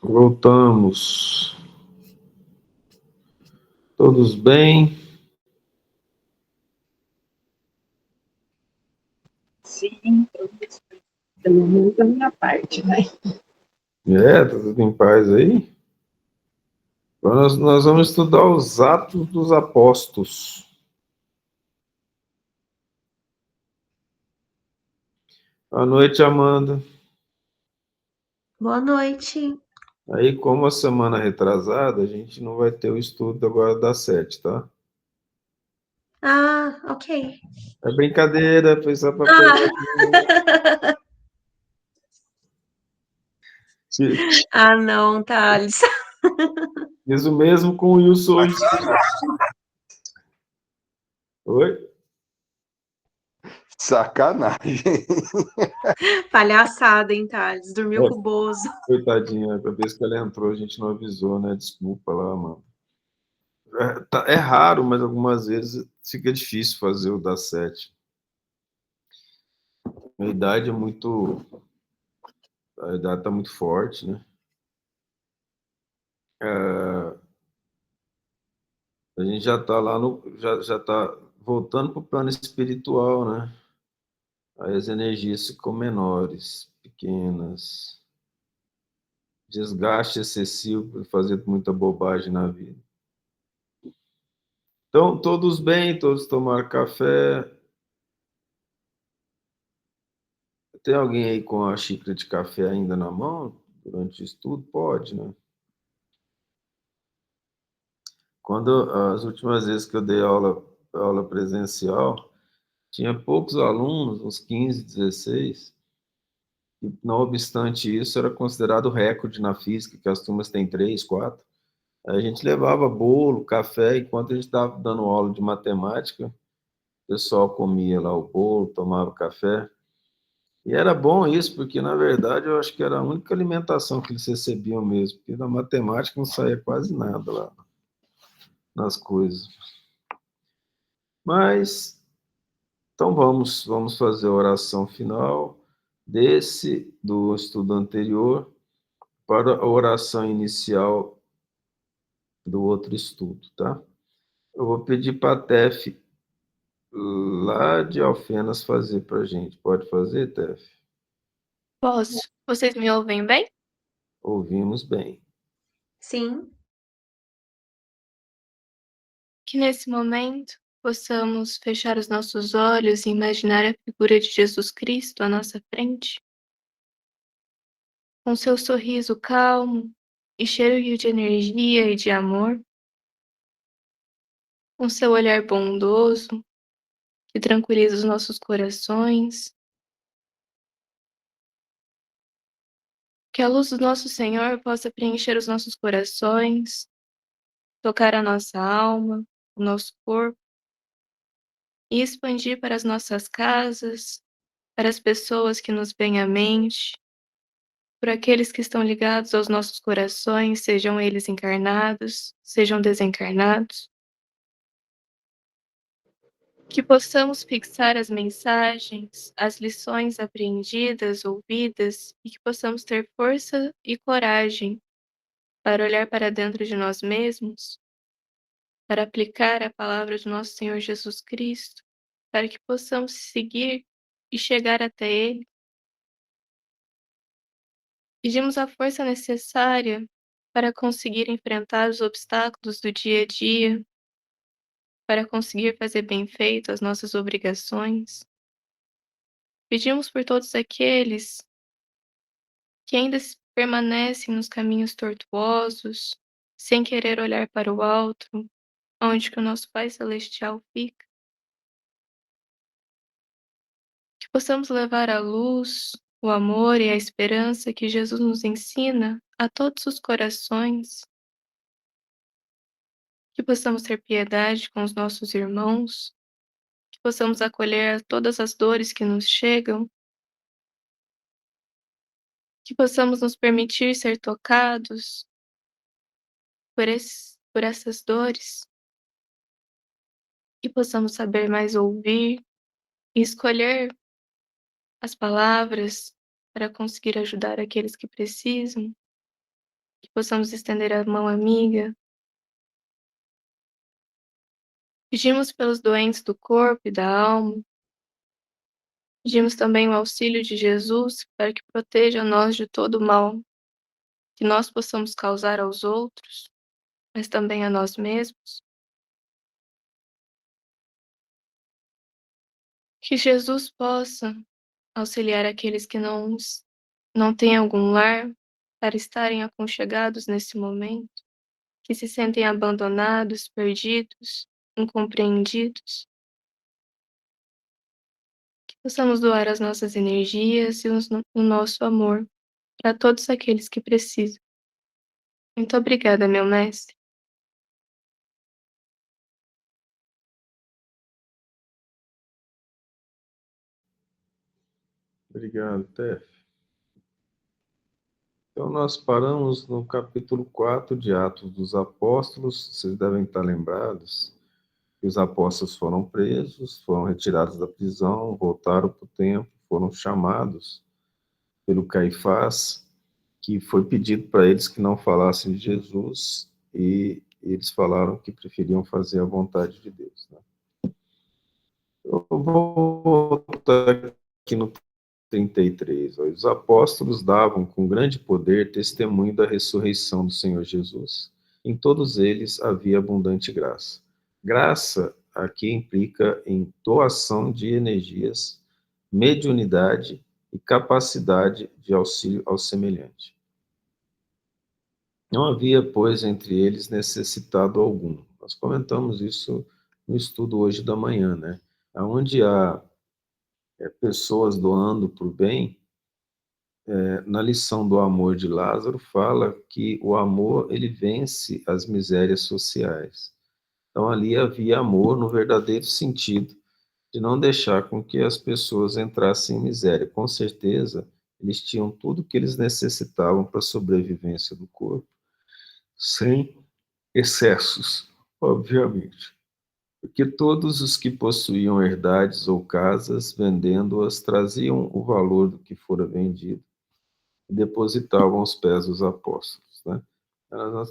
Voltamos. Todos bem? Sim, pelo menos da minha parte, né? Tá tudo em paz aí? Agora nós vamos estudar os Atos dos Apóstolos. Boa noite, Amanda. Boa noite. Aí, como a semana retrasada, a gente não vai ter o estudo agora das 7, tá? Ah, ok. É brincadeira, foi só para Ah, pegar. ah não, Thales. Fiz o mesmo com o Wilson hoje. Oi? Sacanagem. Palhaçada, hein, Thales? Dormiu com o É, Bozo. coitadinha, a vez que ela entrou, a gente não avisou, né? Desculpa lá, mano. É raro, mas algumas vezes fica difícil fazer o das 7. A idade é muito. A idade está muito forte, né? A gente já está lá no. Já está voltando para o plano espiritual, né? Aí as energias ficam menores, pequenas. Desgaste excessivo por fazer muita bobagem na vida. Então, todos bem, todos tomaram café. Tem alguém aí com a xícara de café ainda na mão durante o estudo? Pode, né? Quando as últimas vezes que eu dei aula presencial, tinha poucos alunos, uns 15, 16, e não obstante isso, era considerado recorde na física, que as turmas têm 3, 4. Aí a gente levava bolo, café, enquanto a gente estava dando aula de matemática, o pessoal comia lá o bolo, tomava café. E era bom isso, porque na verdade eu acho que era a única alimentação que eles recebiam mesmo, porque na matemática não saía quase nada lá nas coisas. Mas então vamos fazer a oração final do estudo anterior para a oração inicial do outro estudo, tá? Eu vou pedir para a Tef lá de Alfenas fazer para a gente. Pode fazer, Tef? Posso. Vocês me ouvem bem? Ouvimos bem. Sim. Que nesse momento possamos fechar os nossos olhos e imaginar a figura de Jesus Cristo à nossa frente, com seu sorriso calmo e cheio de energia e de amor, com seu olhar bondoso que tranquiliza os nossos corações. Que a luz do nosso Senhor possa preencher os nossos corações, tocar a nossa alma, o nosso corpo e expandir para as nossas casas, para as pessoas que nos vêm à mente, por aqueles que estão ligados aos nossos corações, sejam eles encarnados, sejam desencarnados. Que possamos fixar as mensagens, as lições aprendidas, ouvidas, e que possamos ter força e coragem para olhar para dentro de nós mesmos, para aplicar a palavra do nosso Senhor Jesus Cristo, para que possamos seguir e chegar até Ele. Pedimos a força necessária para conseguir enfrentar os obstáculos do dia a dia, para conseguir fazer bem feito as nossas obrigações. Pedimos por todos aqueles que ainda permanecem nos caminhos tortuosos, sem querer olhar para o alto, onde que o nosso Pai Celestial fica. Que possamos levar a luz, o amor e a esperança que Jesus nos ensina a todos os corações. Que possamos ter piedade com os nossos irmãos, que possamos acolher todas as dores que nos chegam, que possamos nos permitir ser tocados por essas dores, que possamos saber mais ouvir e escolher as palavras para conseguir ajudar aqueles que precisam. que possamos estender a mão amiga. Pedimos pelos doentes do corpo e da alma. Pedimos também o auxílio de Jesus para que proteja nós de todo o mal que nós possamos causar aos outros, mas também a nós mesmos. Que Jesus possa auxiliar aqueles que não têm algum lar para estarem aconchegados nesse momento, que se sentem abandonados, perdidos, incompreendidos. Que possamos doar as nossas energias e o nosso amor para todos aqueles que precisam. Muito obrigada, meu mestre. Obrigado, Tef. Então, nós paramos no capítulo 4 de Atos dos Apóstolos. Vocês devem estar lembrados que os apóstolos foram presos, foram retirados da prisão, voltaram para o templo, foram chamados pelo Caifás, que foi pedido para eles que não falassem de Jesus, e eles falaram que preferiam fazer a vontade de Deus. Né? Eu vou voltar aqui no 33. Os apóstolos davam com grande poder testemunho da ressurreição do Senhor Jesus. Em todos eles havia abundante graça. Graça aqui implica em doação de energias, mediunidade e capacidade de auxílio ao semelhante. Não havia, pois, entre eles necessitado algum. Nós comentamos isso no estudo hoje da manhã, né? Onde há pessoas doando para o bem, na lição do amor de Lázaro, fala que o amor ele vence as misérias sociais. Então, ali havia amor no verdadeiro sentido de não deixar com que as pessoas entrassem em miséria. Com certeza, eles tinham tudo o que eles necessitavam para a sobrevivência do corpo, sem excessos, obviamente. Porque todos os que possuíam herdades ou casas, vendendo-as, traziam o valor do que fora vendido e depositavam aos pés dos apóstolos. Né?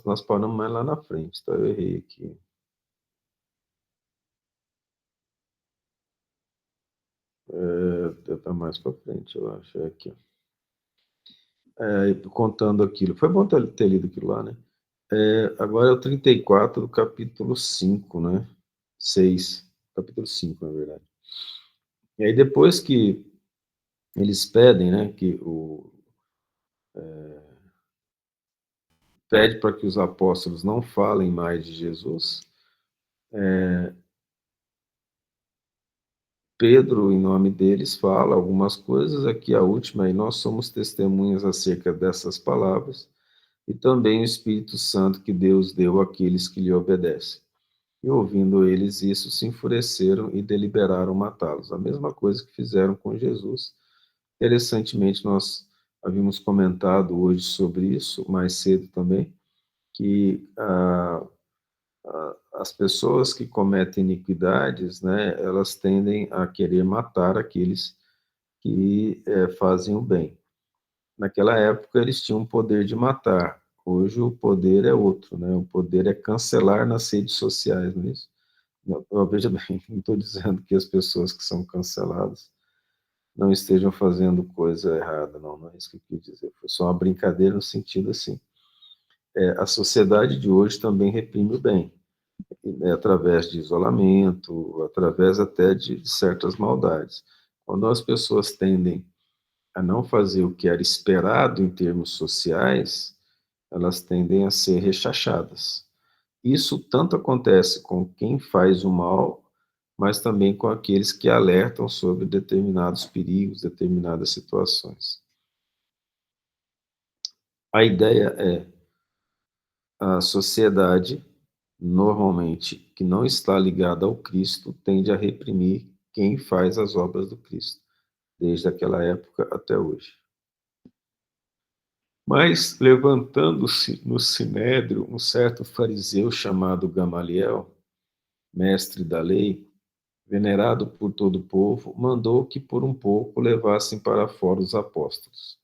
Nós paramos mais lá na frente, tá? Eu errei aqui. Tá mais para frente, eu acho. É aqui. Contando aquilo. Foi bom ter lido aquilo lá, né? Agora é o 34 do capítulo 5, né? 6. Capítulo 5, na verdade. E aí, depois que eles pedem, né, pede para que os apóstolos não falem mais de Jesus, Pedro, em nome deles, fala algumas coisas. Aqui a última, e nós somos testemunhas acerca dessas palavras, e também o Espírito Santo que Deus deu àqueles que lhe obedecem. E ouvindo eles isso, se enfureceram e deliberaram matá-los. A mesma coisa que fizeram com Jesus. Interessantemente, nós havíamos comentado hoje sobre isso, mais cedo também, que as pessoas que cometem iniquidades, né, elas tendem a querer matar aqueles que fazem o bem. Naquela época, eles tinham o poder de matar. Hoje, o poder é outro, né? O poder é cancelar nas redes sociais, não é isso? Não, veja bem, não estou dizendo que as pessoas que são canceladas não estejam fazendo coisa errada, não é isso que eu quis dizer. Foi só uma brincadeira no sentido assim. A sociedade de hoje também reprime o bem, através de isolamento, através até de certas maldades. Quando as pessoas tendem a não fazer o que era esperado em termos sociais, elas tendem a ser rechaçadas. Isso tanto acontece com quem faz o mal, mas também com aqueles que alertam sobre determinados perigos, determinadas situações. A ideia é a sociedade, normalmente, que não está ligada ao Cristo, tende a reprimir quem faz as obras do Cristo, desde aquela época até hoje. Mas, levantando-se no sinédrio, um certo fariseu chamado Gamaliel, mestre da lei, venerado por todo o povo, mandou que por um pouco levassem para fora os apóstolos.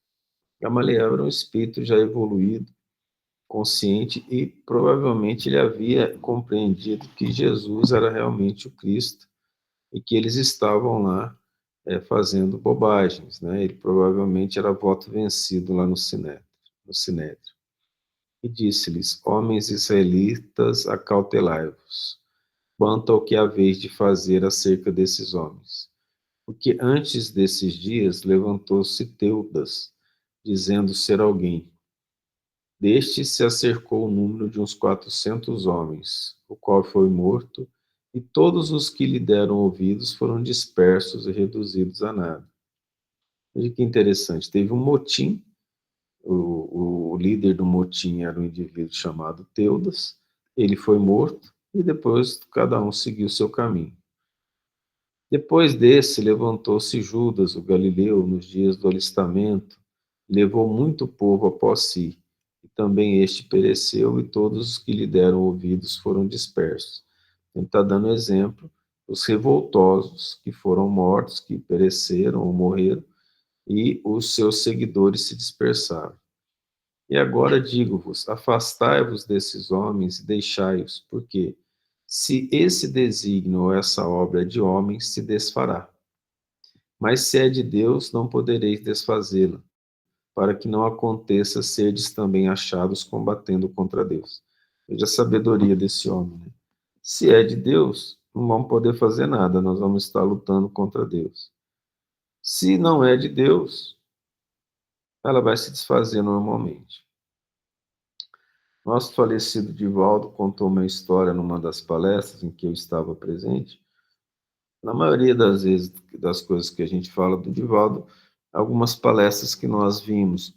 Gamaliel era um espírito já evoluído, consciente e provavelmente ele havia compreendido que Jesus era realmente o Cristo e que eles estavam lá fazendo bobagens, né? Ele provavelmente era voto vencido lá no Sinédrio. E disse-lhes: Homens israelitas, acautelai-vos quanto ao que haveis de fazer acerca desses homens. Porque antes desses dias levantou-se Teudas, dizendo ser alguém. Deste se acercou o número de uns 400 homens, o qual foi morto, e todos os que lhe deram ouvidos foram dispersos e reduzidos a nada. Veja que interessante, teve um motim, o líder do motim era um indivíduo chamado Teudas, ele foi morto, e depois cada um seguiu seu caminho. Depois desse, levantou-se Judas, o galileu, nos dias do alistamento, levou muito povo após si, e também este pereceu, e todos os que lhe deram ouvidos foram dispersos. Ele está dando exemplo dos revoltosos que foram mortos, que pereceram ou morreram, e os seus seguidores se dispersaram. E agora digo-vos: afastai-vos desses homens e deixai-os, porque se esse desígnio ou essa obra é de homens, se desfará. Mas se é de Deus, não podereis desfazê-la, para que não aconteça serdes também achados combatendo contra Deus. Veja a sabedoria desse homem, né? Se é de Deus, não vamos poder fazer nada, nós vamos estar lutando contra Deus. Se não é de Deus, ela vai se desfazer normalmente. Nosso falecido Divaldo contou uma história numa das palestras em que eu estava presente. Na maioria das vezes, das coisas que a gente fala do Divaldo, algumas palestras que nós vimos,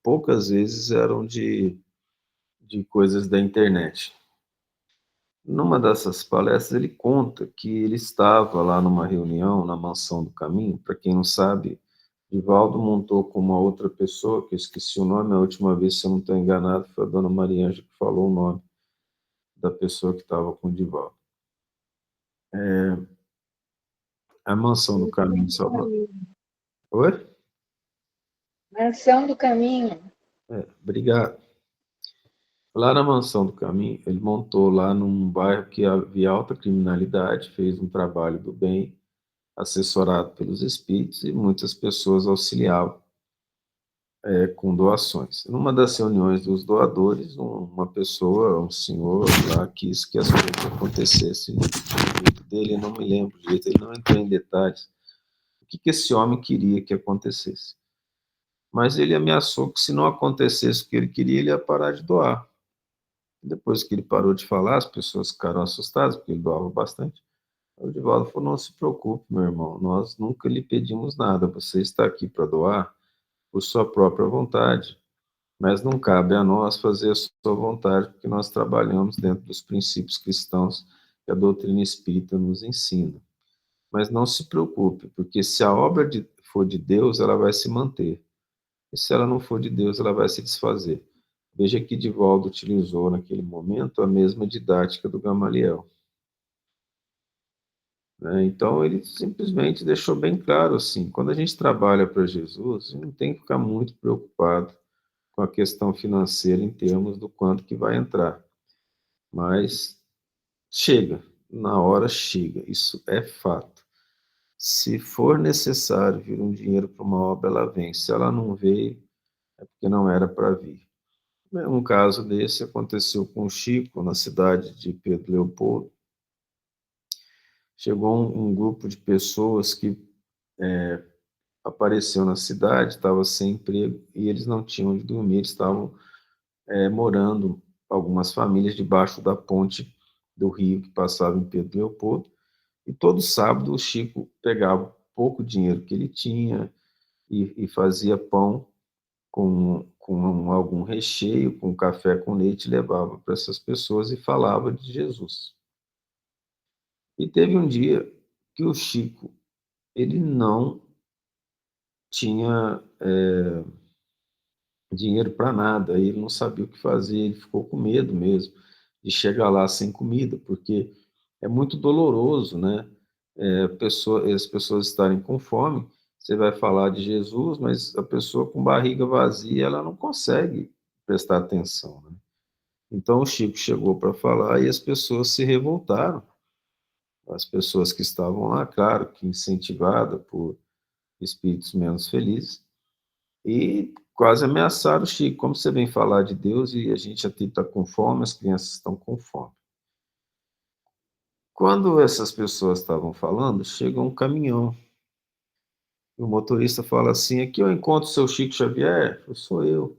poucas vezes eram de coisas da internet. Numa dessas palestras, ele conta que ele estava lá numa reunião na Mansão do Caminho. Para quem não sabe, Divaldo montou com uma outra pessoa, que eu esqueci o nome, a última vez, se eu não estou enganado, foi a dona Maria Ângela que falou o nome da pessoa que estava com o Divaldo. A Mansão do Caminho, Salvador. Oi? Mansão do Caminho. Obrigado. Lá na Mansão do Caminho, ele montou lá num bairro que havia alta criminalidade, fez um trabalho do bem, assessorado pelos espíritos, e muitas pessoas auxiliavam com doações. Numa das reuniões dos doadores, uma pessoa, um senhor lá, quis que as coisas acontecessem do jeito dele, eu não me lembro direito, ele não entrou em detalhes. O que esse homem queria que acontecesse? Mas ele ameaçou que se não acontecesse o que ele queria, ele ia parar de doar. Depois que ele parou de falar, as pessoas ficaram assustadas, porque ele doava bastante. O Divaldo falou: não se preocupe, meu irmão, nós nunca lhe pedimos nada, você está aqui para doar por sua própria vontade, mas não cabe a nós fazer a sua vontade, porque nós trabalhamos dentro dos princípios cristãos que a doutrina espírita nos ensina. Mas não se preocupe, porque se a obra for de Deus, ela vai se manter. E se ela não for de Deus, ela vai se desfazer. Veja que Divaldo utilizou naquele momento a mesma didática do Gamaliel. Né? Então, ele simplesmente deixou bem claro assim: quando a gente trabalha para Jesus, a gente não tem que ficar muito preocupado com a questão financeira em termos do quanto que vai entrar. Mas chega, na hora chega, isso é fato. Se for necessário vir um dinheiro para uma obra, ela vem. Se ela não veio, é porque não era para vir. Um caso desse aconteceu com o Chico, na cidade de Pedro Leopoldo. Chegou um grupo de pessoas que apareceu na cidade, estava sem emprego, e eles não tinham onde dormir, eles estavam morando, algumas famílias, debaixo da ponte do rio que passava em Pedro Leopoldo, e todo sábado o Chico pegava pouco dinheiro que ele tinha e fazia pão com algum recheio, com café com leite, levava para essas pessoas e falava de Jesus. E teve um dia que o Chico, ele não tinha dinheiro para nada, ele não sabia o que fazer, ele ficou com medo mesmo de chegar lá sem comida, porque é muito doloroso, né? As pessoas estarem com fome, você vai falar de Jesus, mas a pessoa com barriga vazia, ela não consegue prestar atenção, né? Então o Chico chegou para falar e as pessoas se revoltaram. As pessoas que estavam lá, claro, que incentivada por espíritos menos felizes, e quase ameaçaram o Chico. Como você vem falar de Deus e a gente aqui está com fome, as crianças estão com fome. Quando essas pessoas estavam falando, chega um caminhão. O motorista fala assim: aqui eu encontro o seu Chico Xavier. Sou eu.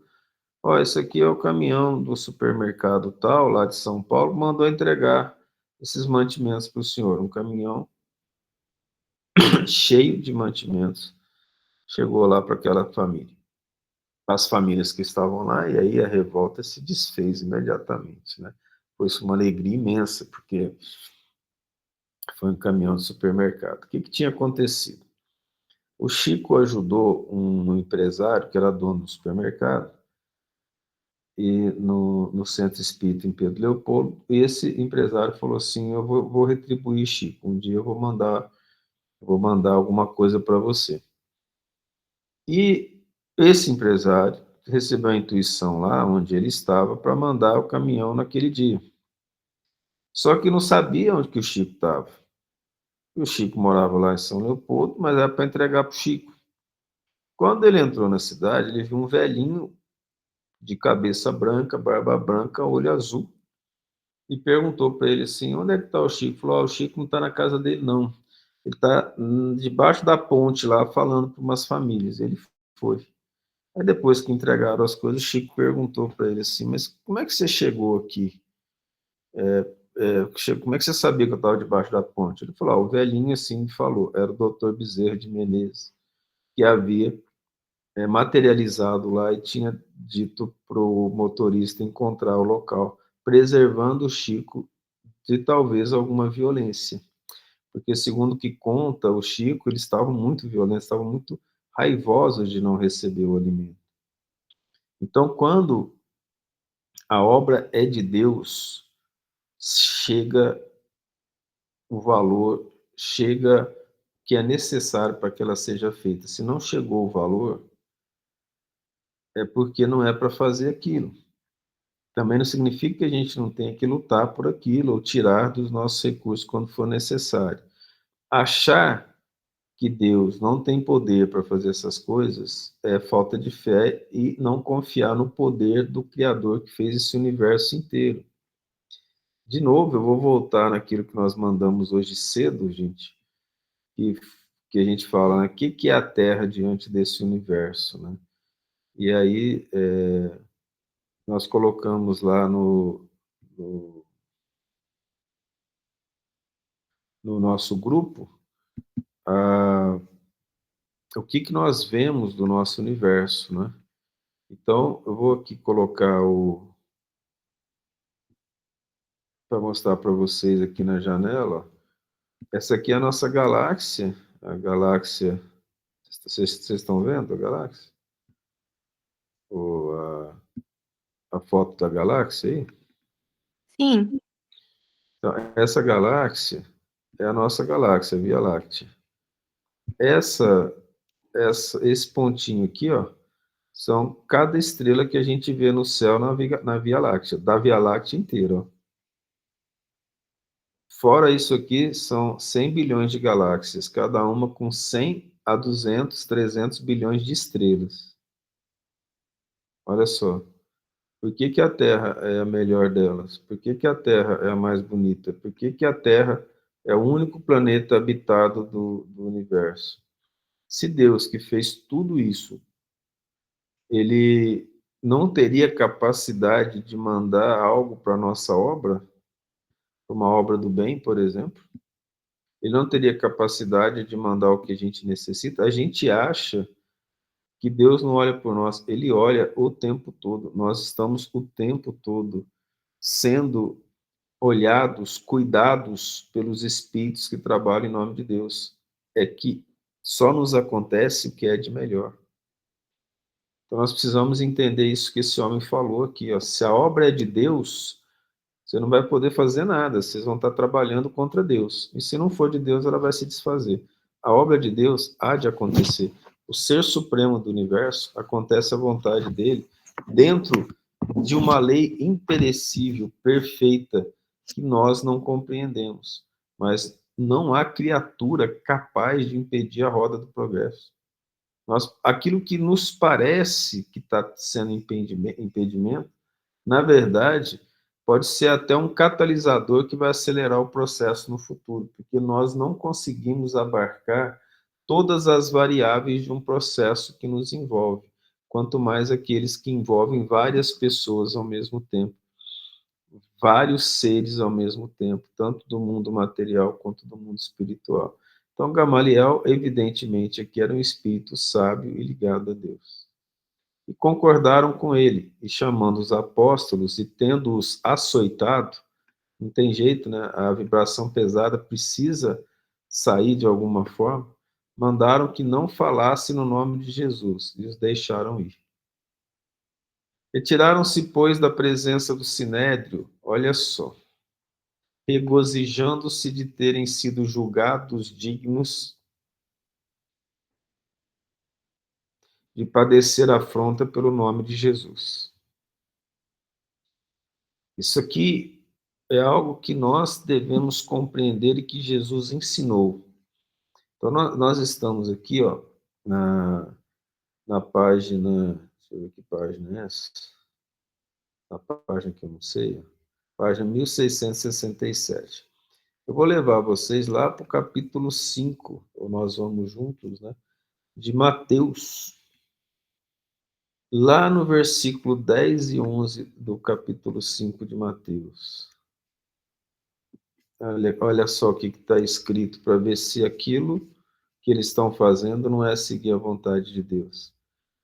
Ó, esse aqui é o caminhão do supermercado tal, lá de São Paulo, mandou entregar esses mantimentos para o senhor. Um caminhão cheio de mantimentos chegou lá para aquela família. As famílias que estavam lá, e aí a revolta se desfez imediatamente, né? Foi-se uma alegria imensa, porque foi um caminhão de supermercado. O que tinha acontecido? O Chico ajudou um empresário que era dono do supermercado, e no Centro Espírita em Pedro Leopoldo, e esse empresário falou assim: eu vou retribuir, Chico, um dia eu vou mandar alguma coisa para você. E esse empresário recebeu a intuição lá onde ele estava para mandar o caminhão naquele dia. Só que não sabia onde que o Chico estava. O Chico morava lá em São Leopoldo, mas era para entregar para o Chico. Quando ele entrou na cidade, ele viu um velhinho de cabeça branca, barba branca, olho azul, e perguntou para ele assim: onde é que está o Chico? Falou: o Chico não está na casa dele, não. Ele está debaixo da ponte lá, falando para umas famílias. Ele foi. Aí depois que entregaram as coisas, o Chico perguntou para ele assim: mas como é que você chegou aqui? Como é que você sabia que eu estava debaixo da ponte? Ele falou: o velhinho assim falou, era o doutor Bezerra de Menezes, que havia materializado lá e tinha dito para o motorista encontrar o local, preservando o Chico de talvez alguma violência. Porque, segundo o que conta o Chico, eles estavam muito violentos, estavam muito raivosos de não receber o alimento. Então, quando a obra é de Deus, chega o valor, chega que é necessário para que ela seja feita. Se não chegou o valor, é porque não é para fazer aquilo. Também não significa que a gente não tenha que lutar por aquilo ou tirar dos nossos recursos quando for necessário. Achar que Deus não tem poder para fazer essas coisas é falta de fé e não confiar no poder do Criador que fez esse universo inteiro. De novo, eu vou voltar naquilo que nós mandamos hoje cedo, gente, que a gente fala, né? O que é a Terra diante desse universo, né? E aí nós colocamos lá no nosso grupo o que nós vemos do nosso universo, né? Então, eu vou aqui colocar para mostrar para vocês aqui na janela. Essa aqui é a nossa galáxia, vocês estão vendo a galáxia? A foto da galáxia aí? Sim. Então, essa galáxia é a nossa galáxia, a Via Láctea. Esse pontinho aqui, ó, são cada estrela que a gente vê no céu na Via Láctea, da Via Láctea inteira, ó. Fora isso aqui, são 100 bilhões de galáxias, cada uma com 100 a 200, 300 bilhões de estrelas. Olha só. Por que a Terra é a melhor delas? Por que a Terra é a mais bonita? Por que a Terra é o único planeta habitado do universo? Se Deus, que fez tudo isso, ele não teria capacidade de mandar algo para a nossa obra, uma obra do bem, por exemplo? Ele não teria capacidade de mandar o que a gente necessita? A gente acha que Deus não olha por nós, ele olha o tempo todo. Nós estamos o tempo todo sendo olhados, cuidados pelos espíritos que trabalham em nome de Deus. É que só nos acontece o que é de melhor. Então nós precisamos entender isso que esse homem falou aqui, ó. Se a obra é de Deus, você não vai poder fazer nada, vocês vão estar trabalhando contra Deus. E se não for de Deus, ela vai se desfazer. A obra de Deus há de acontecer. O ser supremo do universo, acontece a vontade dele dentro de uma lei imperecível, perfeita, que nós não compreendemos. Mas não há criatura capaz de impedir a roda do progresso. Aquilo que nos parece que está sendo impedimento, na verdade, pode ser até um catalisador que vai acelerar o processo no futuro, porque nós não conseguimos abarcar todas as variáveis de um processo que nos envolve, quanto mais aqueles que envolvem várias pessoas ao mesmo tempo, vários seres ao mesmo tempo, tanto do mundo material quanto do mundo espiritual. Então, Gamaliel, evidentemente, aqui era um espírito sábio e ligado a Deus. E concordaram com ele, e chamando os apóstolos e tendo-os açoitado, não tem jeito, né? A vibração pesada precisa sair de alguma forma, mandaram que não falasse no nome de Jesus, e os deixaram ir. Retiraram-se, pois, da presença do sinédrio, olha só, regozijando-se de terem sido julgados dignos de padecer afronta pelo nome de Jesus. Isso aqui é algo que nós devemos compreender e que Jesus ensinou. Então, nós estamos aqui, ó, na página, deixa eu ver que página é essa, na página que eu não sei, página 1667. Eu vou levar vocês lá para o capítulo 5, ou nós vamos juntos, né, de Mateus, lá no versículo 10 e 11 do capítulo 5 de Mateus. Olha só o que está escrito, para ver se aquilo que eles estão fazendo não é seguir a vontade de Deus.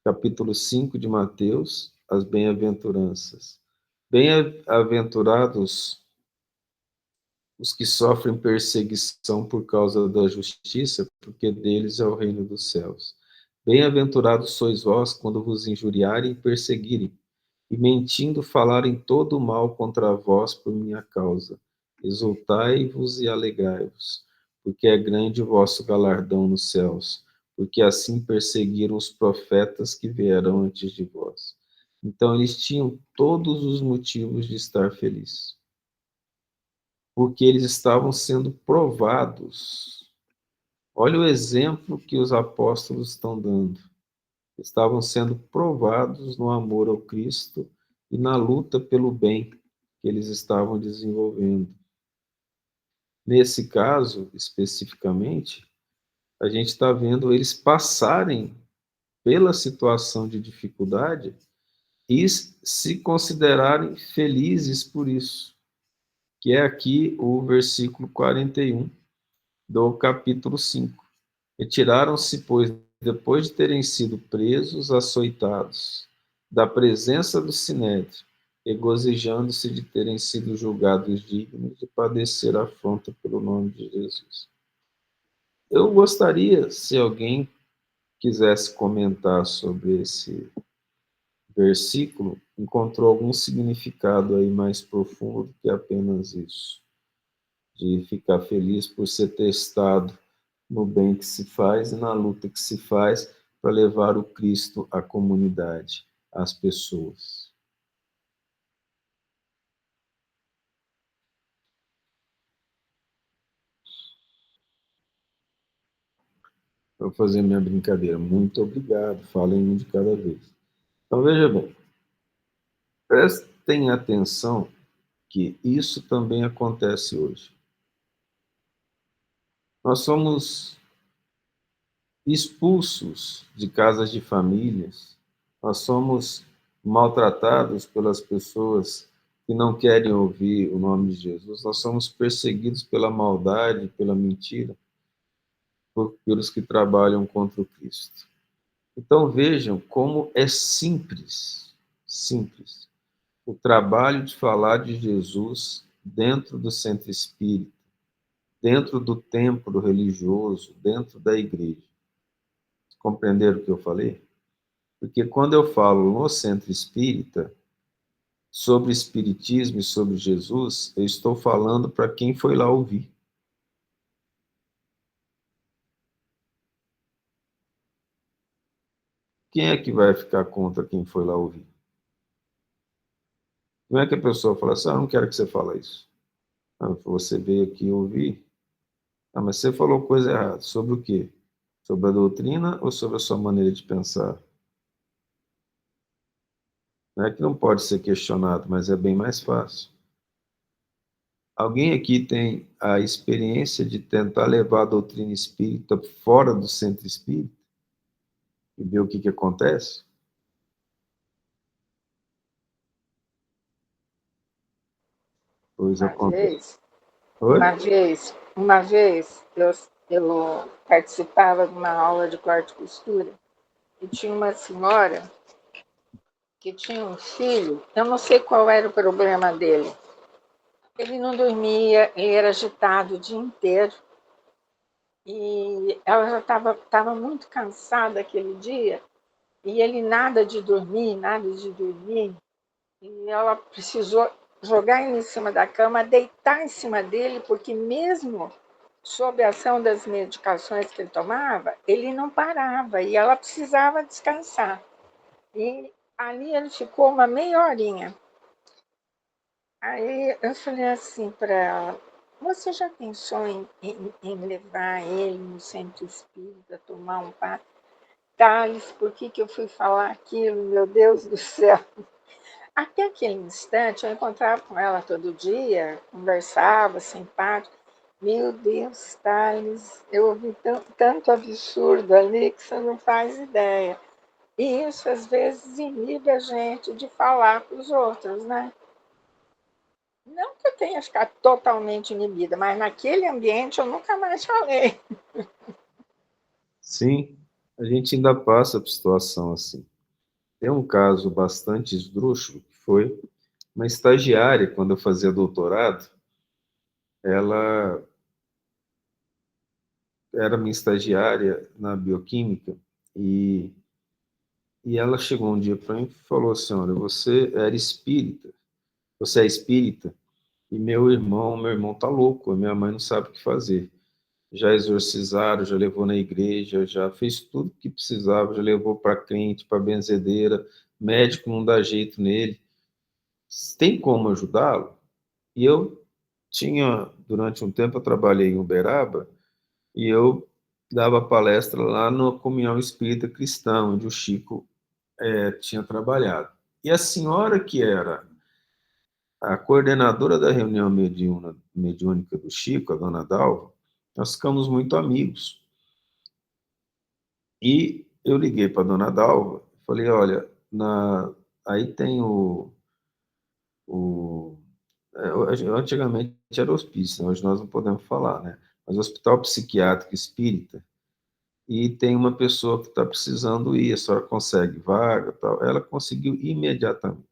Capítulo 5 de Mateus, as bem-aventuranças. Bem-aventurados os que sofrem perseguição por causa da justiça, porque deles é o reino dos céus. Bem-aventurados sois vós quando vos injuriarem e perseguirem, e mentindo falarem todo o mal contra vós por minha causa. Exultai-vos e alegrai-vos, porque é grande o vosso galardão nos céus, porque assim perseguiram os profetas que vieram antes de vós. Então eles tinham todos os motivos de estar felizes, porque eles estavam sendo provados. Olha o exemplo que os apóstolos estão dando. Estavam sendo provados no amor ao Cristo e na luta pelo bem que eles estavam desenvolvendo. Nesse caso, especificamente, a gente está vendo eles passarem pela situação de dificuldade e se considerarem felizes por isso, que é aqui o versículo 41 do capítulo 5. Retiraram-se, pois, depois de terem sido presos, açoitados, da presença do sinédrio, regozijando-se de terem sido julgados dignos de padecer afronta pelo nome de Jesus. Eu gostaria, se alguém quisesse comentar sobre esse versículo, encontrou algum significado aí mais profundo do que apenas isso, de ficar feliz por ser testado no bem que se faz e na luta que se faz para levar o Cristo à comunidade, às pessoas. Vou fazer minha brincadeira. Muito obrigado. Falem um de cada vez. Então, veja bem. Prestem atenção que isso também acontece hoje. Nós somos expulsos de casas de famílias, nós somos maltratados pelas pessoas que não querem ouvir o nome de Jesus, nós somos perseguidos pela maldade, pela mentira, pelos que trabalham contra o Cristo. Então vejam como é simples, simples, o trabalho de falar de Jesus dentro do centro espírita, dentro do templo religioso, dentro da igreja. Compreenderam o que eu falei? Porque quando eu falo no centro espírita, sobre espiritismo e sobre Jesus, eu estou falando para quem foi lá ouvir. Quem é que vai ficar contra quem foi lá ouvir? Não é que a pessoa fala assim, não quero que você fale isso. Você veio aqui ouvir. Mas você falou coisa errada. Sobre o quê? Sobre a doutrina ou sobre a sua maneira de pensar? Não é que não pode ser questionado, mas é bem mais fácil. Alguém aqui tem a experiência de tentar levar a doutrina espírita fora do centro espírita e ver o que acontece? Pois acontece. Oi? Uma vez eu participava de uma aula de corte e costura e tinha uma senhora que tinha um filho, eu não sei qual era o problema dele. Ele não dormia, ele era agitado o dia inteiro. E ela já estava muito cansada aquele dia, e ele nada de dormir, nada de dormir. E ela precisou jogar ele em cima da cama, deitar em cima dele, porque mesmo sob a ação das medicações que ele tomava, ele não parava, e ela precisava descansar. E ali ele ficou uma meia horinha. Aí eu falei assim para ela, você já pensou em levar ele no centro espírita, tomar um passe? Thales, por que eu fui falar aquilo? Meu Deus do céu! Até aquele instante, eu encontrava com ela todo dia, conversava, simpática. Meu Deus, Thales, eu ouvi tanto absurdo ali que você não faz ideia. E isso, às vezes, inibe a gente de falar para os outros, né? Não que eu tenha ficado totalmente inibida, mas naquele ambiente eu nunca mais falei. Sim, a gente ainda passa por situação assim. Tem um caso bastante esdrúxulo, que foi uma estagiária, quando eu fazia doutorado, ela era minha estagiária na bioquímica e ela chegou um dia para mim e falou assim, olha, você é espírita e meu irmão tá louco, a minha mãe não sabe o que fazer. Já exorcizaram, já levou na igreja, já fez tudo que precisava, já levou para crente, para benzedeira, médico não dá jeito nele. Tem como ajudá-lo? E eu durante um tempo, eu trabalhei em Uberaba e eu dava palestra lá no Comunhão Espírita Cristã, onde o Chico tinha trabalhado. E a senhora que era a coordenadora da reunião mediúnica do Chico, a dona Dalva, nós ficamos muito amigos. E eu liguei para a dona Dalva, falei, olha, aí tem o antigamente era hospício, né? Hoje nós não podemos falar, né? Mas Hospital Psiquiátrico Espírita, e tem uma pessoa que está precisando ir, a senhora consegue vaga, tal. Ela conseguiu imediatamente.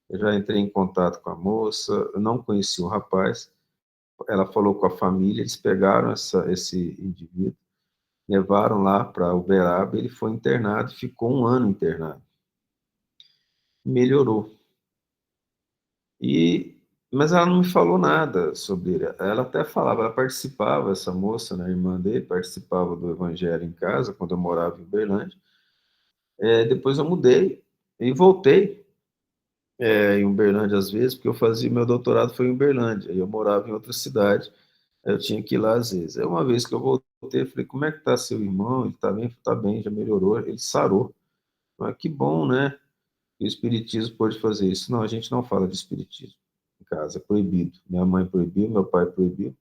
Eu já entrei em contato com a moça, eu não conheci o rapaz, ela falou com a família, eles pegaram esse indivíduo, levaram lá para Uberaba, ele foi internado, ficou um ano internado. Melhorou. Mas ela não me falou nada sobre ele. Ela até falava, ela participava, essa moça, né, irmã dele, participava do Evangelho em casa, quando eu morava em Uberlândia. Depois eu mudei e voltei em Uberlândia às vezes, porque eu fazia, meu doutorado foi em Uberlândia, e eu morava em outra cidade, eu tinha que ir lá às vezes. Aí uma vez que eu voltei, eu falei, como é que tá seu irmão? Ele tá bem? Tá bem, já melhorou, ele sarou. Mas que bom, né? E o espiritismo pode fazer isso. Não, a gente não fala de espiritismo em casa, é proibido. Minha mãe proibiu, meu pai proibiu.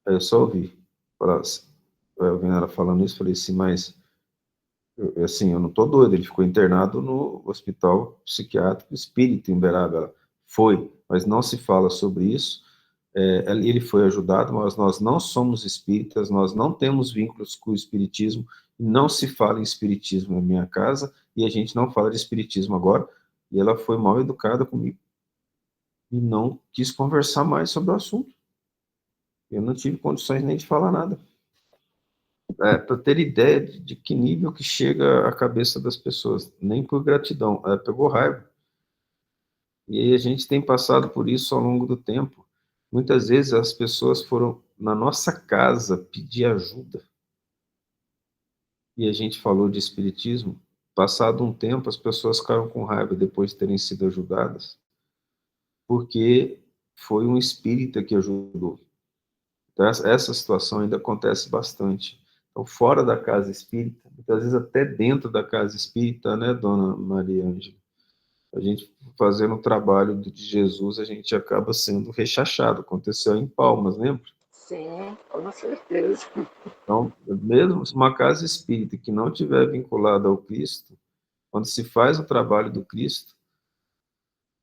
Aí eu só ouvi. Falar, eu ouvindo ela falando isso, falei assim, mas eu não tô doido. Ele ficou internado no Hospital Psiquiátrico Espírita em Uberaba. Ela foi, mas não se fala sobre isso. Ele foi ajudado, mas nós não somos espíritas, nós não temos vínculos com o espiritismo, não se fala em espiritismo na minha casa, e a gente não fala de espiritismo agora, e ela foi mal educada comigo, e não quis conversar mais sobre o assunto. Eu não tive condições nem de falar nada. Para ter ideia de que nível que chega a cabeça das pessoas, nem por gratidão, pegou raiva. E aí a gente tem passado por isso ao longo do tempo. Muitas vezes as pessoas foram na nossa casa pedir ajuda. E a gente falou de espiritismo, passado um tempo, as pessoas ficaram com raiva depois de terem sido ajudadas, porque foi um espírita que ajudou. Então, essa situação ainda acontece bastante. Então, fora da casa espírita, muitas vezes até dentro da casa espírita, né, dona Maria Ângela? A gente fazendo o trabalho de Jesus, a gente acaba sendo rechachado. Aconteceu em Palmas, lembra? Sim, com certeza. Então, mesmo uma casa espírita que não estiver vinculada ao Cristo, quando se faz o trabalho do Cristo,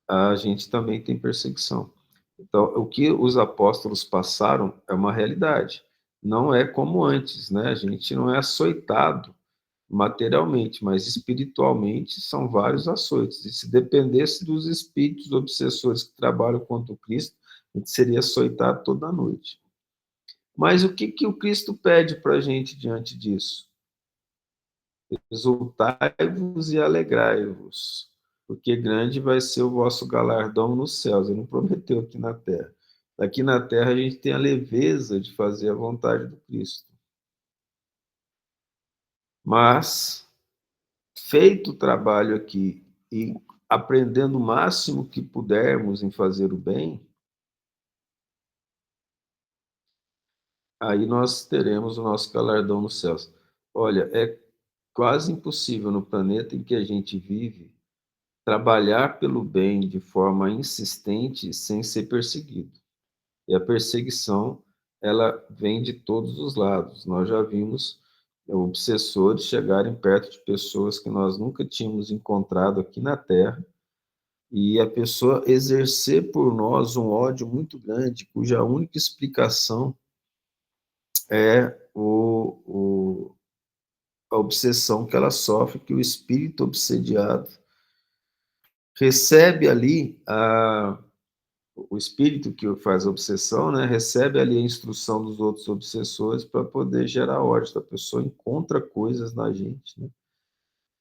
a gente também tem perseguição. Então, o que os apóstolos passaram é uma realidade. Não é como antes, né? A gente não é açoitado materialmente, mas espiritualmente são vários açoites. E se dependesse dos espíritos obsessores que trabalham contra o Cristo, a gente seria açoitado toda noite. Mas o que o Cristo pede para a gente diante disso? Exultai-vos e alegrai-vos, porque grande vai ser o vosso galardão nos céus. Ele não prometeu aqui na terra. Aqui na terra a gente tem a leveza de fazer a vontade do Cristo. Mas, feito o trabalho aqui e aprendendo o máximo que pudermos em fazer o bem, aí nós teremos o nosso galardão nos céus. Olha, é quase impossível no planeta em que a gente vive trabalhar pelo bem de forma insistente sem ser perseguido. E a perseguição, ela vem de todos os lados. Nós já vimos obsessores chegarem perto de pessoas que nós nunca tínhamos encontrado aqui na Terra, e a pessoa exercer por nós um ódio muito grande, cuja única explicação é a obsessão que ela sofre, que o espírito obsediado recebe ali o espírito que faz a obsessão, né, recebe ali a instrução dos outros obsessores para poder gerar ódio. A pessoa encontra coisas na gente, né,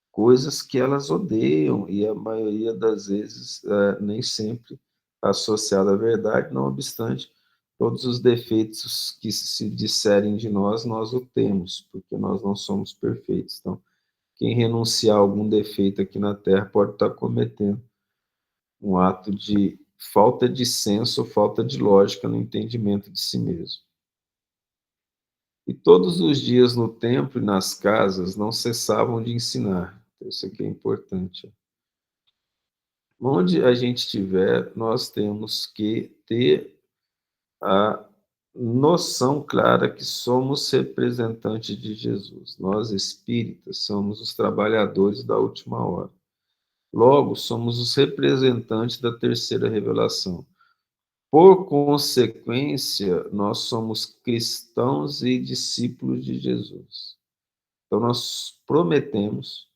coisas que elas odeiam, e a maioria das vezes nem sempre associada à verdade, não obstante, todos os defeitos que se disserem de nós, nós o temos, porque nós não somos perfeitos. Então, quem renunciar a algum defeito aqui na Terra pode estar cometendo um ato de falta de senso, falta de lógica no entendimento de si mesmo. E todos os dias no templo e nas casas não cessavam de ensinar. Isso aqui é importante. Onde a gente estiver, nós temos que ter a noção clara que somos representantes de Jesus. Nós, espíritas, somos os trabalhadores da última hora. Logo, somos os representantes da terceira revelação. Por consequência, nós somos cristãos e discípulos de Jesus. Então, nós prometemos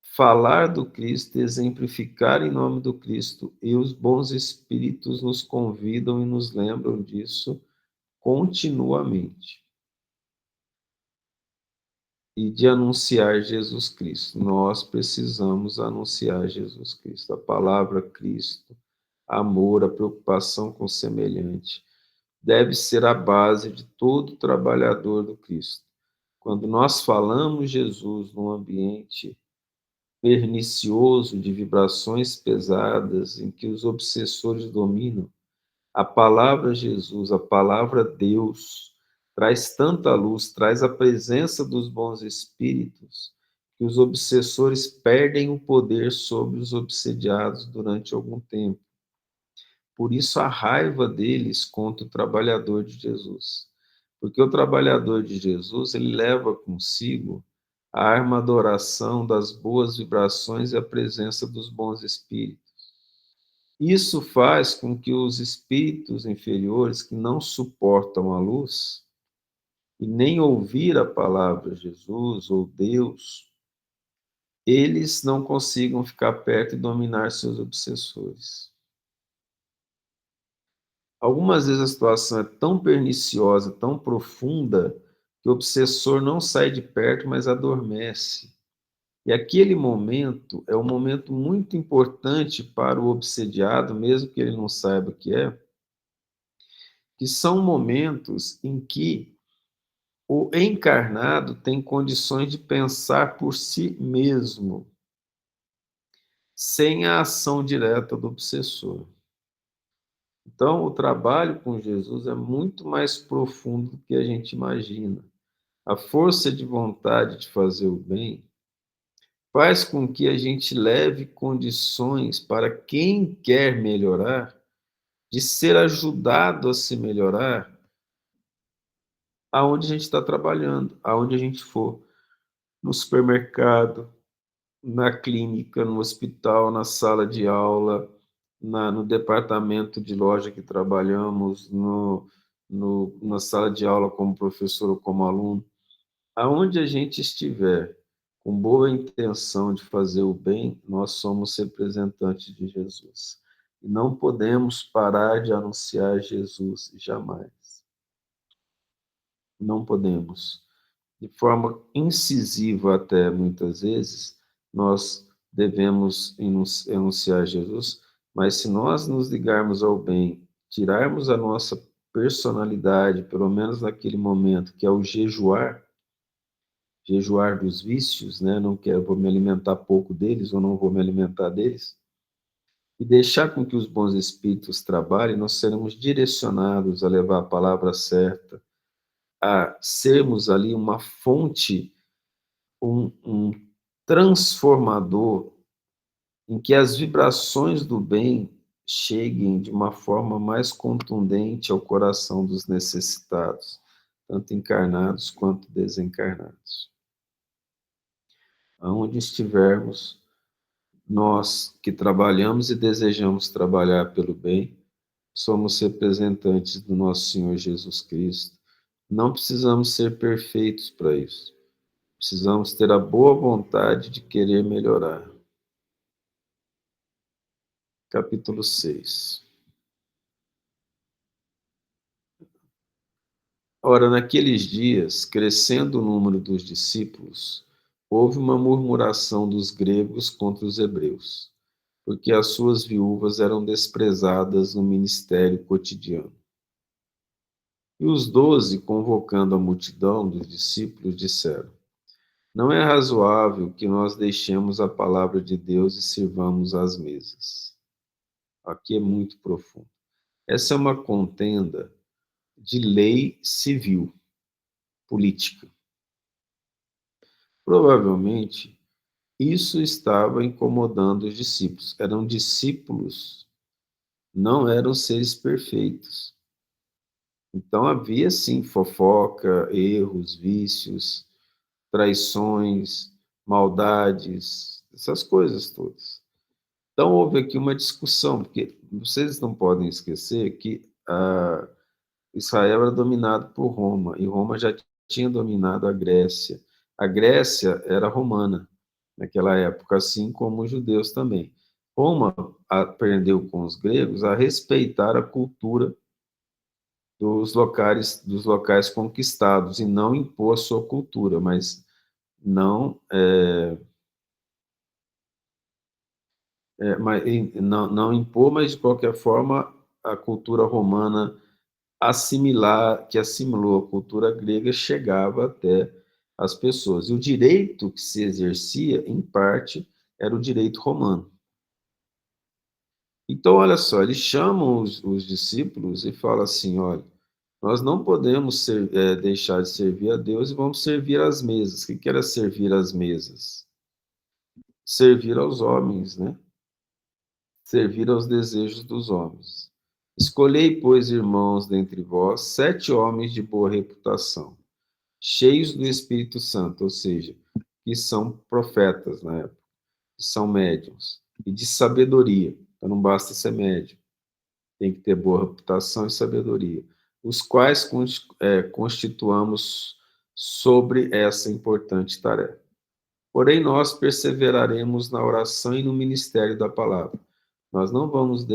falar do Cristo, exemplificar em nome do Cristo, e os bons espíritos nos convidam e nos lembram disso continuamente. E de anunciar Jesus Cristo. Nós precisamos anunciar Jesus Cristo. A palavra Cristo, amor, a preocupação com o semelhante, deve ser a base de todo trabalhador do Cristo. Quando nós falamos Jesus num ambiente pernicioso de vibrações pesadas, em que os obsessores dominam, a palavra Jesus, a palavra Deus, traz tanta luz, traz a presença dos bons espíritos, que os obsessores perdem o poder sobre os obsediados durante algum tempo. Por isso a raiva deles contra o trabalhador de Jesus. Porque o trabalhador de Jesus, ele leva consigo a arma da oração, das boas vibrações e a presença dos bons espíritos. Isso faz com que os espíritos inferiores, que não suportam a luz, e nem ouvir a palavra Jesus ou Deus, eles não consigam ficar perto e dominar seus obsessores. Algumas vezes a situação é tão perniciosa, tão profunda, que o obsessor não sai de perto, mas adormece. E aquele momento é um momento muito importante para o obsediado, mesmo que ele não saiba o que são momentos em que o encarnado tem condições de pensar por si mesmo, sem a ação direta do obsessor. Então, o trabalho com Jesus é muito mais profundo do que a gente imagina. A força de vontade de fazer o bem faz com que a gente leve condições para quem quer melhorar, de ser ajudado a se melhorar aonde a gente está trabalhando, aonde a gente for, no supermercado, na clínica, no hospital, na sala de aula, no departamento de loja que trabalhamos, na sala de aula como professor ou como aluno. Aonde a gente estiver com boa intenção de fazer o bem, nós somos representantes de Jesus. E não podemos parar de anunciar Jesus jamais. Não podemos. De forma incisiva até, muitas vezes, nós devemos enunciar Jesus, mas se nós nos ligarmos ao bem, tirarmos a nossa personalidade, pelo menos naquele momento, que é o jejuar dos vícios, né? Não quero, vou me alimentar pouco deles ou não vou me alimentar deles, e deixar com que os bons espíritos trabalhem, nós seremos direcionados a levar a palavra certa, a sermos ali uma fonte, um transformador, em que as vibrações do bem cheguem de uma forma mais contundente ao coração dos necessitados, tanto encarnados quanto desencarnados. Aonde estivermos, nós que trabalhamos e desejamos trabalhar pelo bem, somos representantes do nosso Senhor Jesus Cristo. Não precisamos ser perfeitos para isso. Precisamos ter a boa vontade de querer melhorar. Capítulo 6. Ora, naqueles dias, crescendo o número dos discípulos, houve uma murmuração dos gregos contra os hebreus, porque as suas viúvas eram desprezadas no ministério cotidiano. E os 12, convocando a multidão dos discípulos, disseram: não é razoável que nós deixemos a palavra de Deus e sirvamos às mesas. Aqui é muito profundo. Essa é uma contenda de lei civil, política. Provavelmente, isso estava incomodando os discípulos. Eram discípulos, não eram seres perfeitos. Então havia, sim, fofoca, erros, vícios, traições, maldades, essas coisas todas. Então houve aqui uma discussão, porque vocês não podem esquecer que Israel era dominado por Roma, e Roma já tinha dominado a Grécia. A Grécia era romana naquela época, assim como os judeus também. Roma aprendeu com os gregos a respeitar a cultura dos locais conquistados e não impor a sua cultura, mas não não impor, mas de qualquer forma a cultura romana que assimilou a cultura grega, chegava até as pessoas. E o direito que se exercia, em parte, era o direito romano. Então, olha só, eles chamam os discípulos e falam assim: olha, nós não podemos deixar de servir a Deus e vamos servir às mesas. O que era servir às mesas? Servir aos homens, né? Servir aos desejos dos homens. Escolhei, pois, irmãos, dentre vós, 7 homens de boa reputação, cheios do Espírito Santo, ou seja, que são profetas na época, que são médiuns, e de sabedoria. Então não basta ser médium, tem que ter boa reputação e sabedoria, os quais constituamos sobre essa importante tarefa. Porém, nós perseveraremos na oração e no ministério da palavra. Nós não vamos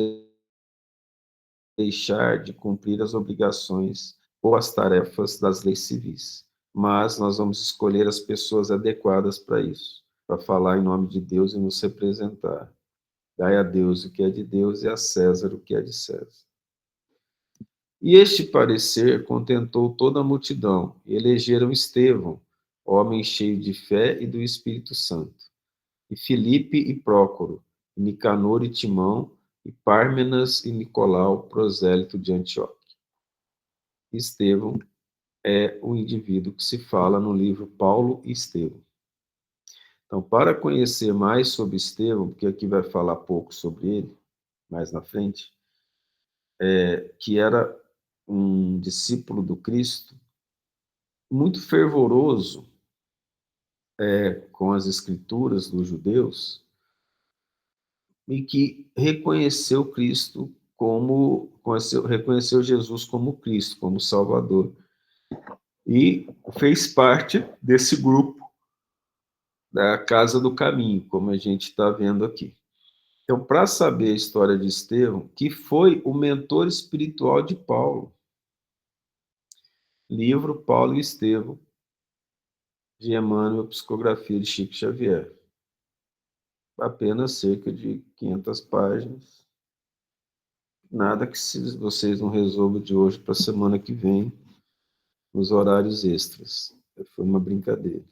deixar de cumprir as obrigações ou as tarefas das leis civis, mas nós vamos escolher as pessoas adequadas para isso, para falar em nome de Deus e nos representar. Dai a Deus o que é de Deus e a César o que é de César. E este parecer contentou toda a multidão, e elegeram Estevão, homem cheio de fé e do Espírito Santo, e Filipe e Prócoro, e Nicanor e Timão, e Pármenas e Nicolau, prosélito de Antioquia. Estevão é o indivíduo que se fala no livro Paulo e Estevão. Então, para conhecer mais sobre Estevão, porque aqui vai falar pouco sobre ele, mais na frente, que era um discípulo do Cristo, muito fervoroso com as escrituras dos judeus, e que reconheceu Cristo reconheceu Jesus como Cristo, como Salvador, e fez parte desse grupo da Casa do Caminho, como a gente está vendo aqui. Então, para saber a história de Estevão, que foi o mentor espiritual de Paulo, livro Paulo e Estevão, de Emmanuel, Psicografia de Chico Xavier. Apenas cerca de 500 páginas. Nada que vocês não resolvam de hoje para a semana que vem, nos horários extras. Foi uma brincadeira.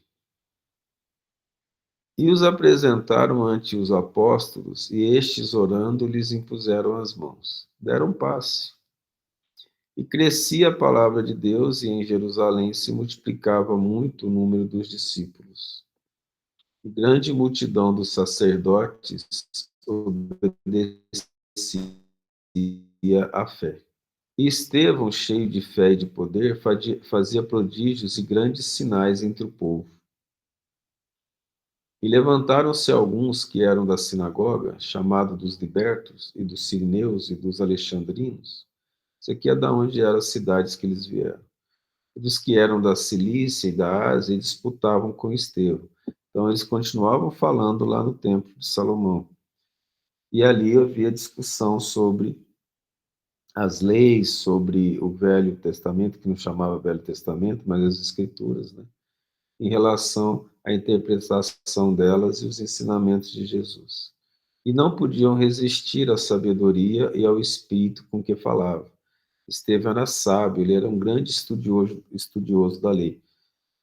E os apresentaram ante os apóstolos, e estes, orando, lhes impuseram as mãos. Deram passe. E crescia a palavra de Deus, e em Jerusalém se multiplicava muito o número dos discípulos. E grande multidão dos sacerdotes obedecia à fé. E Estevão, cheio de fé e de poder, fazia prodígios e grandes sinais entre o povo. E levantaram-se alguns que eram da sinagoga, chamados dos libertos, e dos sirineus e dos alexandrinos. Isso aqui é da onde eram as cidades que eles vieram. E dos que eram da Cilícia e da Ásia, e disputavam com Estevão. Então, eles continuavam falando lá no templo de Salomão. E ali havia discussão sobre as leis, sobre o Velho Testamento, que não chamava Velho Testamento, mas as Escrituras, né? Em relação à interpretação delas e os ensinamentos de Jesus. E não podiam resistir à sabedoria e ao espírito com que falava. Estevão era sábio, ele era um grande estudioso da lei.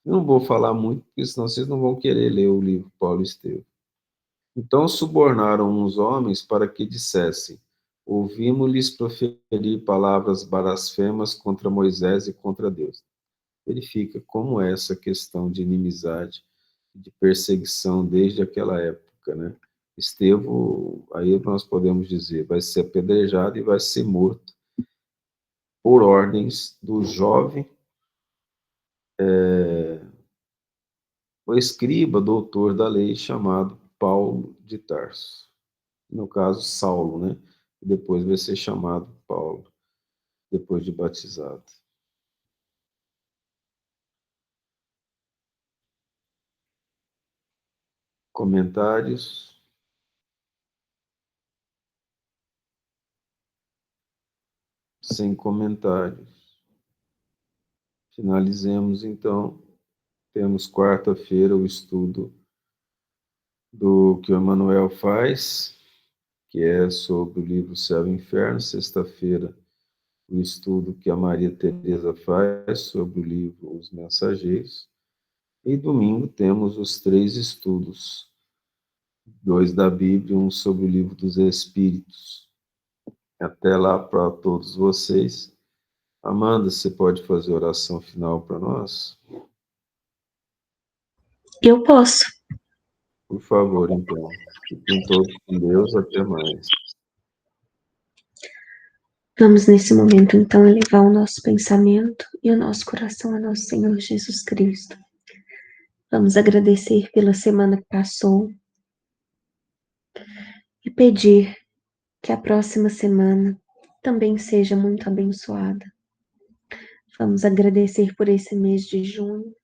Eu não vou falar muito, porque senão vocês não vão querer ler o livro Paulo e Estevão. Então subornaram uns homens para que dissessem: ouvimos-lhes proferir palavras blasfemas contra Moisés e contra Deus. Verifica como é essa questão de inimizade, de perseguição desde aquela época, né? Estevão, aí nós podemos dizer, vai ser apedrejado e vai ser morto por ordens do jovem o escriba, doutor da lei, chamado Paulo de Tarso. No caso, Saulo, né? E depois vai ser chamado Paulo, depois de batizado. Comentários? Sem comentários. Finalizemos, então. Temos quarta-feira o estudo do que o Emmanuel faz, que é sobre o livro Céu e Inferno. Sexta-feira, o estudo que a Maria Teresa faz sobre o livro Os Mensageiros. E domingo temos os 3 estudos, 2 da Bíblia e um sobre o livro dos Espíritos. Até lá para todos vocês. Amanda, você pode fazer oração final para nós? Eu posso. Por favor, então. Fiquem todos com Deus. Até mais. Vamos nesse momento, então, elevar o nosso pensamento e o nosso coração a nosso Senhor Jesus Cristo. Vamos agradecer pela semana que passou e pedir que a próxima semana também seja muito abençoada. Vamos agradecer por esse mês de junho,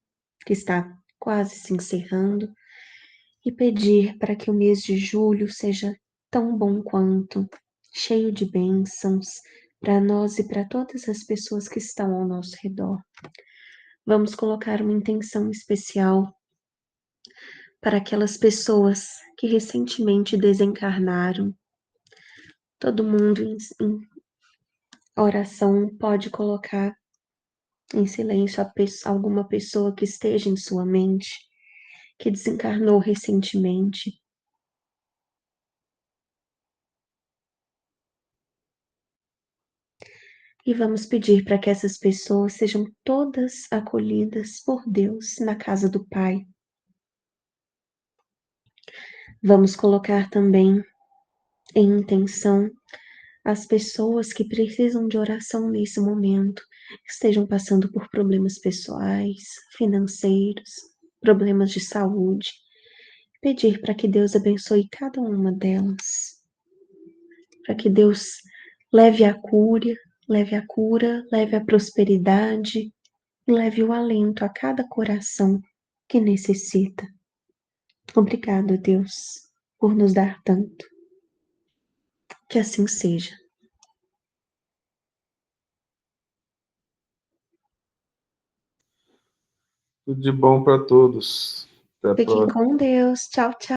que está quase se encerrando, e pedir para que o mês de julho seja tão bom quanto, cheio de bênçãos para nós e para todas as pessoas que estão ao nosso redor. Vamos colocar uma intenção especial para aquelas pessoas que recentemente desencarnaram. Todo mundo a oração pode colocar em silêncio alguma pessoa que esteja em sua mente, que desencarnou recentemente. E vamos pedir para que essas pessoas sejam todas acolhidas por Deus na casa do Pai. Vamos colocar também em intenção as pessoas que precisam de oração nesse momento, que estejam passando por problemas pessoais, financeiros, problemas de saúde. Pedir para que Deus abençoe cada uma delas, para que Deus leve a cura, leve a prosperidade, leve o alento a cada coração que necessita. Obrigado, Deus, por nos dar tanto. Que assim seja. Tudo de bom para todos. Até a Fiquem próxima. com Deus. Tchau, tchau.